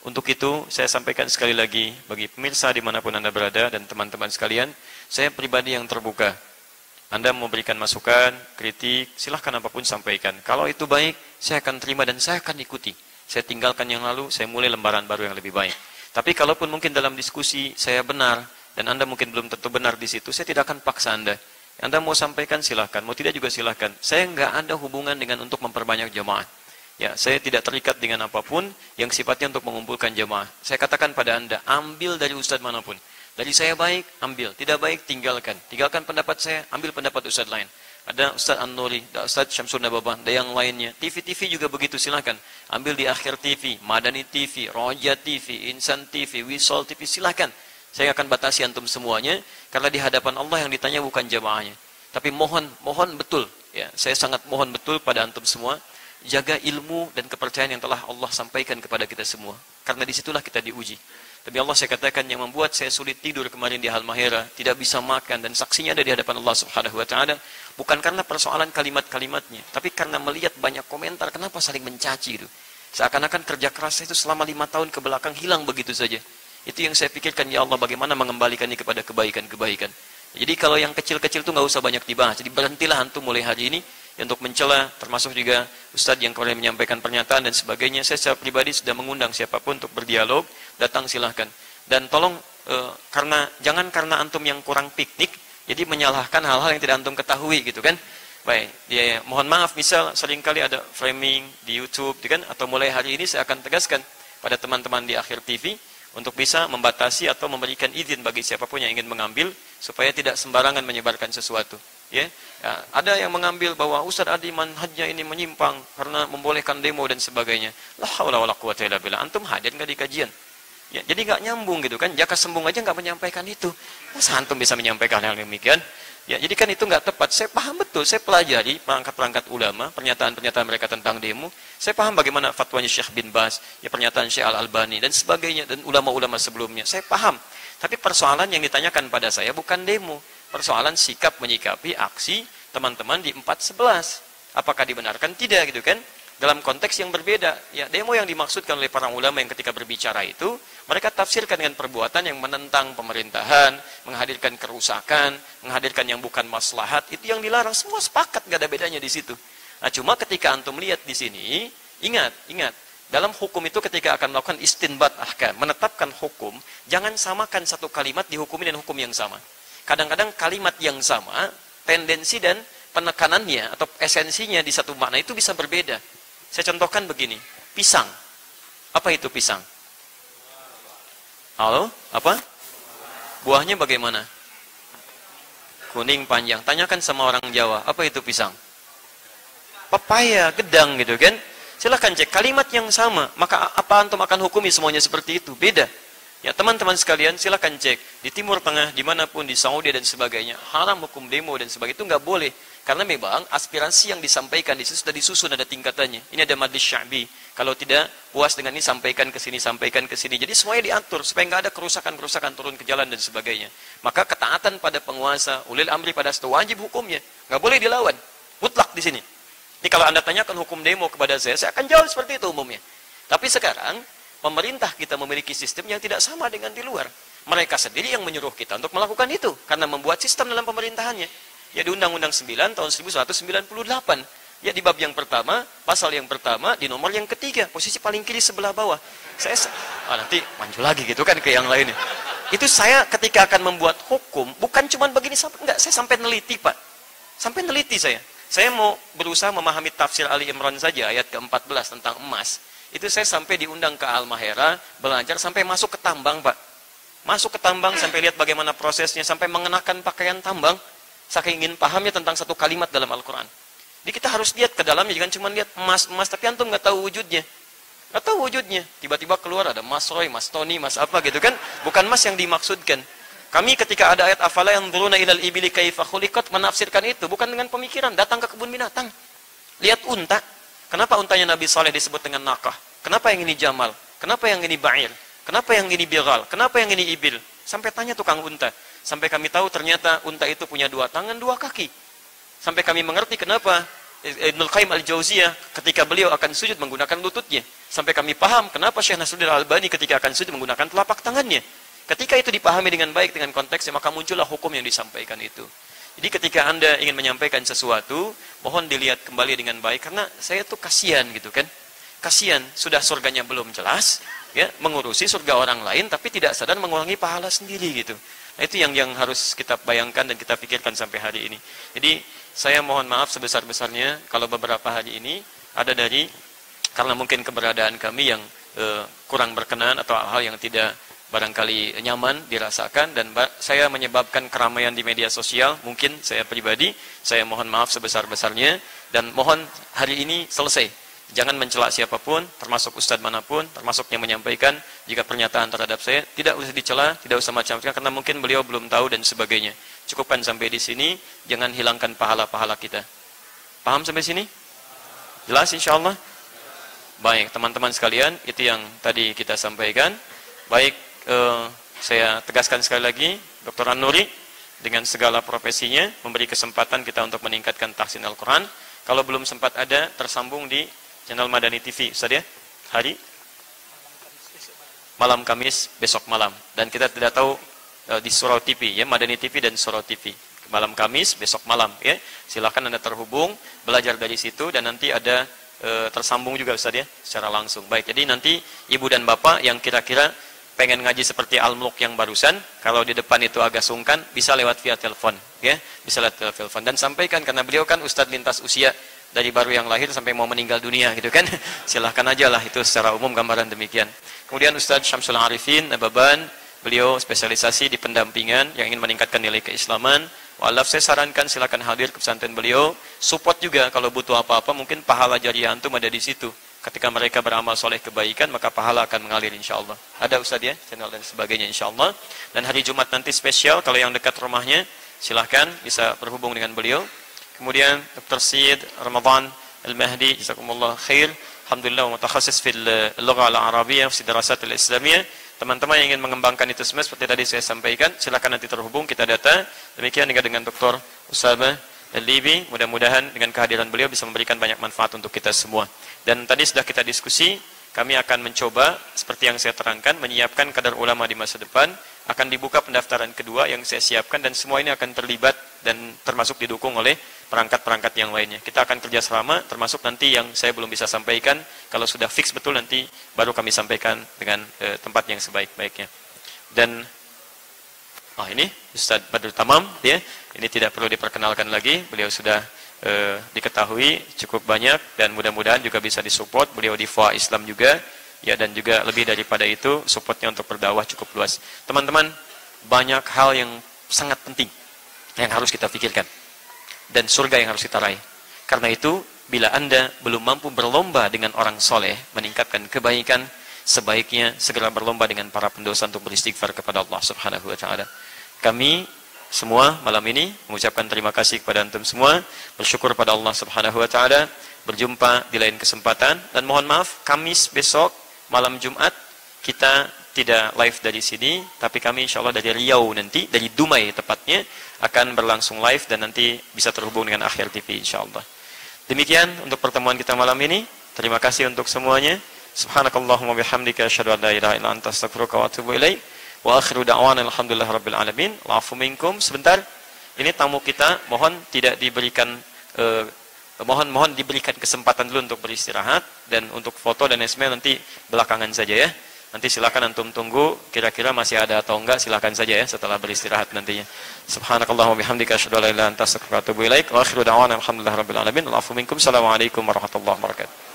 Untuk itu, saya sampaikan sekali lagi, bagi pemirsa dimanapun Anda berada dan teman-teman sekalian, saya pribadi yang terbuka. Anda memberikan masukan, kritik, silahkan apapun sampaikan. Kalau itu baik, saya akan terima dan saya akan ikuti. Saya tinggalkan yang lalu, saya mulai lembaran baru yang lebih baik. Tapi kalaupun mungkin dalam diskusi saya benar, dan Anda mungkin belum tentu benar di situ, saya tidak akan paksa Anda. Anda mau sampaikan silahkan, mau tidak juga silahkan. Saya nggak ada hubungan dengan untuk memperbanyak jamaah. Ya, saya tidak terikat dengan apapun yang sifatnya untuk mengumpulkan jamaah. Saya katakan pada Anda, ambil dari ustadz manapun. Dari saya baik, ambil. Tidak baik, tinggalkan. Tinggalkan pendapat saya, ambil pendapat ustadz lain. Ada Ustadz An-Nuri, ada Ustadz Syamsul Nababah, ada yang lainnya. TV-TV juga begitu, silahkan. Ambil di Akhir TV, Madani TV, Roja TV, Insan TV, Wisol TV, silahkan. Saya akan batasi antum semuanya, karena di hadapan Allah yang ditanya bukan jamaahnya. Tapi mohon betul. Ya, saya sangat mohon betul pada antum semua. Jaga ilmu dan kepercayaan yang telah Allah sampaikan kepada kita semua. Karena disitulah kita diuji. Tapi Allah saya katakan yang membuat saya sulit tidur kemarin di Halmahera, tidak bisa makan dan saksinya ada di hadapan Allah Subhanahu wa taala, bukan karena persoalan kalimat-kalimatnya, tapi karena melihat banyak komentar kenapa saling mencaci itu. Seakan-akan kerja keras itu selama 5 tahun ke belakang hilang begitu saja. Itu yang saya pikirkan, ya Allah bagaimana mengembalikannya kepada kebaikan-kebaikan. Jadi kalau yang kecil-kecil itu nggak usah banyak dibahas. Jadi berhentilah antum mulai hari ini untuk mencela, termasuk juga Ustadz yang kemarin menyampaikan pernyataan dan sebagainya. Saya secara pribadi sudah mengundang siapapun untuk berdialog, datang silahkan. Dan tolong jangan karena antum yang kurang piknik, jadi menyalahkan hal-hal yang tidak antum ketahui gitu kan. Baik, mohon maaf misal seringkali ada framing di YouTube, gitu kan? Atau mulai hari ini saya akan tegaskan pada teman-teman di Akhir TV untuk bisa membatasi atau memberikan izin bagi siapapun yang ingin mengambil supaya tidak sembarangan menyebarkan sesuatu. Ya, ada yang mengambil bahwa Ustaz Adi manhajnya ini menyimpang karena membolehkan demo dan sebagainya. La haula wala quwata illa billah. Antum hadir nggak di kajian? Ya, jadi nggak nyambung gitu kan. Jaka Sembung aja nggak menyampaikan itu. Masa antum bisa menyampaikan hal yang demikian? Ya, jadi kan itu nggak tepat. Saya paham betul. Saya pelajari perangkat-perangkat ulama, pernyataan-pernyataan mereka tentang demo. Saya paham bagaimana fatwanya Syekh bin Baz, ya pernyataan Syekh Al-Albani dan sebagainya dan ulama-ulama sebelumnya. Saya paham. Tapi persoalan yang ditanyakan pada saya bukan demo. Persoalan sikap menyikapi aksi teman-teman di 411. Apakah dibenarkan? Tidak gitu kan? Dalam konteks yang berbeda. Ya, demo yang dimaksudkan oleh para ulama yang ketika berbicara itu, mereka tafsirkan dengan perbuatan yang menentang pemerintahan, menghadirkan kerusakan, menghadirkan yang bukan maslahat, itu yang dilarang. Semua sepakat, gak ada bedanya di situ. Nah, cuma ketika antum lihat di sini, ingat, dalam hukum itu ketika akan melakukan istinbat ahkam, menetapkan hukum, jangan samakan satu kalimat dihukumi dan hukum yang sama. Kadang-kadang kalimat yang sama, tendensi dan penekanannya atau esensinya di satu makna itu bisa berbeda. Saya contohkan begini, pisang. Apa itu pisang? Halo? Apa? Buahnya bagaimana? Kuning panjang. Tanyakan sama orang Jawa, apa itu pisang? Pepaya, gedang gitu kan? Silahkan cek kalimat yang sama, maka apa antum akan hukumi semuanya seperti itu? Beda. Ya teman-teman sekalian, silahkan cek di Timur Tengah, dimanapun, di Saudi dan sebagainya, haram hukum demo dan sebagainya itu nggak boleh. Karena memang aspirasi yang disampaikan di situ sudah disusun, ada tingkatannya. Ini ada majlis sya'bi. Kalau tidak puas dengan ini, sampaikan ke sini, sampaikan ke sini. Jadi semuanya diatur supaya nggak ada kerusakan-kerusakan turun ke jalan dan sebagainya. Maka ketaatan pada penguasa, ulil amri pada itu wajib hukumnya, nggak boleh dilawan. Mutlak di sini. Ini kalau Anda tanyakan hukum demo kepada saya akan jawab seperti itu umumnya. Tapi sekarang pemerintah kita memiliki sistem yang tidak sama dengan di luar. Mereka sendiri yang menyuruh kita untuk melakukan itu karena membuat sistem dalam pemerintahannya. Ya di Undang-Undang 9 tahun 1198. Ya di bab yang pertama, pasal yang pertama, di nomor yang ketiga, posisi paling kiri sebelah bawah. Nanti maju lagi gitu kan ke yang lainnya. Itu saya ketika akan membuat hukum, bukan cuma begini, enggak, saya sampai neliti Pak. Sampai neliti saya. Saya mau berusaha memahami tafsir Ali Imran saja, ayat ke-14 tentang emas. Itu saya sampai diundang ke Halmahera, belajar sampai masuk ke tambang Pak. Masuk ke tambang sampai lihat bagaimana prosesnya, sampai mengenakan pakaian tambang. Saking ingin pahamnya tentang satu kalimat dalam Al-Quran. Jadi kita harus lihat ke dalamnya, jangan cuma lihat emas, tapi antum nggak tahu wujudnya. Nggak tahu wujudnya. Tiba-tiba keluar ada Mas Roy, Mas Tony, Mas apa gitu kan. Bukan emas yang dimaksudkan. Kami ketika ada ayat afala yanzuruna ilal ibili kaifa khuliqat, menafsirkan itu bukan dengan pemikiran, datang ke kebun binatang. Lihat unta. Kenapa untanya Nabi Saleh disebut dengan nakah? Kenapa yang ini jamal? Kenapa yang ini ba'ir? Kenapa yang ini bighal? Kenapa yang ini ibil? Sampai tanya tukang unta. Sampai kami tahu ternyata unta itu punya 2 tangan, 2 kaki. Sampai kami mengerti kenapa Ibnul Qayyim Al-Jauziyah ketika beliau akan sujud menggunakan lututnya. Sampai kami paham kenapa Syekh Nasruddin Al-Albani ketika akan sujud menggunakan telapak tangannya. Ketika itu dipahami dengan baik dengan konteksnya, maka muncullah hukum yang disampaikan itu. Jadi ketika Anda ingin menyampaikan sesuatu, mohon dilihat kembali dengan baik, karena saya tuh kasihan gitu kan. Kasihan, sudah surganya belum jelas, ya, mengurusi surga orang lain tapi tidak sadar mengurangi pahala sendiri gitu. Nah, itu yang harus kita bayangkan dan kita pikirkan sampai hari ini. Jadi saya mohon maaf sebesar-besarnya kalau beberapa hari ini ada karena mungkin keberadaan kami yang kurang berkenan atau hal-hal yang tidak barangkali nyaman dirasakan, dan saya menyebabkan keramaian di media sosial, mungkin saya pribadi, saya mohon maaf sebesar-besarnya, dan mohon hari ini selesai. Jangan mencela siapapun, termasuk ustadz manapun, termasuk yang menyampaikan, jika pernyataan terhadap saya, tidak usah dicela, tidak usah macam-macam, karena mungkin beliau belum tahu dan sebagainya. Cukupkan sampai di sini, jangan hilangkan pahala-pahala kita. Paham sampai sini? Jelas insya Allah? Baik, teman-teman sekalian, itu yang tadi kita sampaikan. Baik, saya tegaskan sekali lagi, Dr. An-Nuri dengan segala profesinya memberi kesempatan kita untuk meningkatkan tahsin Al-Quran. Kalau belum sempat ada, tersambung di channel Madani TV, Ustaz ya, hari malam Kamis besok malam, dan kita tidak tahu di Surau TV ya, Madani TV dan Surau TV malam Kamis besok malam ya. Silakan Anda terhubung, belajar dari situ, dan nanti ada tersambung juga Ustaz ya secara langsung. Baik, jadi nanti ibu dan bapak yang kira-kira pengen ngaji seperti Al-Mulk yang barusan, kalau di depan itu agak sungkan, bisa lewat via telepon ya, bisa lewat telepon, dan sampaikan, karena beliau kan Ustadz lintas usia, dari baru yang lahir sampai mau meninggal dunia gitu kan. Silahkan aja lah, itu secara umum gambaran demikian. Kemudian Ustadz Syamsul Arifin Nababan, beliau spesialisasi di pendampingan yang ingin meningkatkan nilai keislaman. Walaf, saya sarankan silakan hadir ke pesantren beliau, support juga kalau butuh apa-apa, mungkin pahala jariah antum ada di situ. Ketika mereka beramal soleh kebaikan, maka pahala akan mengalir insya Allah. Ada Ustadz ya, channel dan sebagainya insya Allah. Dan hari Jumat nanti spesial, kalau yang dekat rumahnya, silahkan bisa berhubung dengan beliau. Kemudian Dr. Syed Ramadan Al-Mahdi, jazakumullah khair, alhamdulillah, mutakhasis fil lugha al-arabiyyah fi dirasat al-islamiyah. Teman-teman yang ingin mengembangkan itu semua seperti tadi saya sampaikan, silakan nanti terhubung, kita data. Demikian juga dengan Dr. Usama Al-Libi, mudah-mudahan dengan kehadiran beliau bisa memberikan banyak manfaat untuk kita semua. Dan tadi sudah kita diskusi, kami akan mencoba seperti yang saya terangkan, menyiapkan kadar ulama di masa depan. Akan dibuka pendaftaran kedua yang saya siapkan, dan semua ini akan terlibat dan termasuk didukung oleh perangkat-perangkat yang lainnya. Kita akan kerjasama, termasuk nanti yang saya belum bisa sampaikan, kalau sudah fix betul nanti baru kami sampaikan dengan tempat yang sebaik-baiknya. Dan ini Ustadz Badrul Tamam ya, ini tidak perlu diperkenalkan lagi, beliau sudah diketahui cukup banyak, dan mudah-mudahan juga bisa disupport beliau di FOA Islam juga ya, dan juga lebih daripada itu supportnya untuk berdakwah cukup luas. Teman-teman, banyak hal yang sangat penting yang harus kita pikirkan, dan surga yang harus kita raih. Karena itu, bila Anda belum mampu berlomba dengan orang soleh meningkatkan kebaikan, sebaiknya segera berlomba dengan para pendosa untuk beristighfar kepada Allah Subhanahu wa Ta'ala. Kami semua malam ini mengucapkan terima kasih kepada antum semua, bersyukur pada Allah Subhanahu wa Ta'ala, berjumpa di lain kesempatan, dan mohon maaf Kamis besok malam Jumat kita tidak live dari sini, tapi kami insya Allah dari Riau nanti, dari Dumai tepatnya, akan berlangsung live, dan nanti bisa terhubung dengan Akhir TV insya Allah. Demikian untuk pertemuan kita malam ini. Terima kasih untuk semuanya. Subhanakallahumma bihamdika asyhadu an la ilaha illa anta astaghfiruka wa atubu ilaik. Wa akhiru da'wana alhamdulillahirabbil alamin. Wa'afu minkum. Sebentar. Ini tamu kita, mohon tidak diberikan mohon diberikan kesempatan dulu untuk beristirahat, dan untuk foto dan SMS nanti belakangan saja ya. Nanti silakan antum tunggu kira-kira masih ada atau enggak, silakan saja ya setelah beristirahat nantinya. Subhanakallahumma bihamdika asyhadu an la ilaha illa anta astaghfiruka wa atubu ilaik. Wa akhiru da'wana alhamdulillahirabbil alamin. Wa'afu minkum. Assalamualaikum warahmatullahi wabarakatuh.